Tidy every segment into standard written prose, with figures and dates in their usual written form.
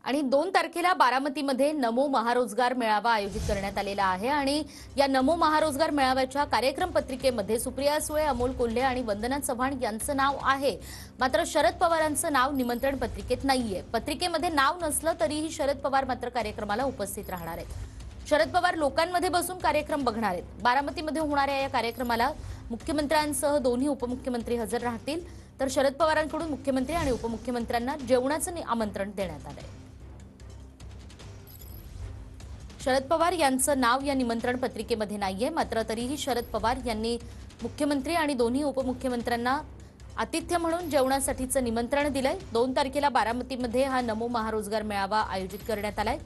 आणि 2 तारखेला बारामतीमध्ये नमो महारोजगार मेळावा आयोजित करण्यात आलेला आहे आणि या नमो महारोजगार मेळाव्याच्या कार्यक्रम पत्रिकेमध्ये सुप्रिया सुळे, अमोल कोल्हे आणि वंदना चव्हाण यांचं नाव आहे. मात्र शरद पवारांचं नाव निमंत्रण पत्रिकेत नाहीये. पत्रिकेमध्ये नाव नसलं तरीही शरद पवार मात्र कार्यक्रमाला उपस्थित राहणार आहेत. शरद पवार लोकांमध्ये बसून कार्यक्रम बघणार आहेत. बारामतीमध्ये होणाऱ्या या कार्यक्रमाला मुख्यमंत्र्यांसह दोन्ही उपमुख्यमंत्री हजर राहतील. तर शरद पवारांकडून मुख्यमंत्री आणि उपमुख्यमंत्र्यांना जेवणाचं आमंत्रण देण्यात आलंय. शरद पवार यांचं नाव या निमंत्रण पत्रिकेमध्ये नाहीये. मात्र तरीही शरद पवार यांनी मुख्यमंत्री आणि दोन्ही उपमुख्यमंत्र्यांना आतिथ्य म्हणून जेवणासाठीचं निमंत्रण दिलंय. 2 तारखेला बारामतीमध्ये हा नमो महारोजगार मेळावा आयोजित करण्यात आलाय.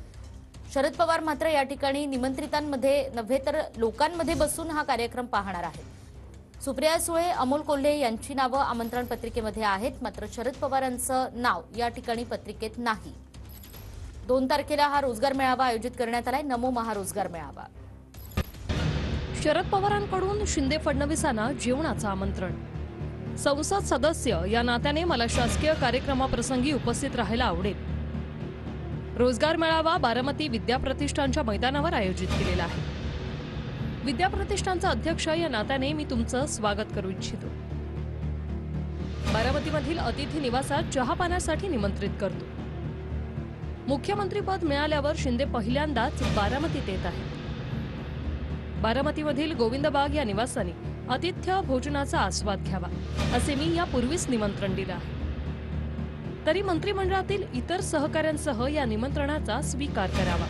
शरद पवार मात्र या ठिकाणी निमंत्रितांमध्ये नव्हे तर लोकांमध्ये बसून हा कार्यक्रम पाहणार आहेत. सुप्रिया सुळे, अमोल कोल्हे यांची नावं आमंत्रण पत्रिकेमध्ये आहेत. मात्र शरद पवारांचं नाव या ठिकाणी पत्रिकेत नाही. 2 तारखेला हा रोजगार मेळावा आयोजित करण्यात आलाय, नमो महारोजगार मेळावा. शरद पवारांकडून शिंदे फडणवीसांना जेवणाचं आमंत्रण. संसद सदस्य या नात्याने मला शासकीय कार्यक्रमाप्रसंगी उपस्थित राहायला आवडेल. रोजगार मेळावा बारामती विद्याप्रतिष्ठानच्या मैदानावर आयोजित केलेला आहे. विद्याप्रतिष्ठानचा अध्यक्ष या नात्याने मी तुमचं स्वागत करू इच्छितो. बारामतीमधील अतिथी निवासात चहापाण्यासाठी निमंत्रित करतो. मुख्यमंत्रीपद मिळाल्यावर शिंदे पहिल्यांदाच बारामतीत येत आहेत. बारामतीमधील गोविंदबाग या निवासाने आतिथ्य भोजनाचा आस्वाद घ्यावा असे मी यापूर्वीच निमंत्रण दिलं आहे. तरी मंत्रिमंडळातील इतर सहकाऱ्यांसह या निमंत्रणाचा स्वीकार करावा.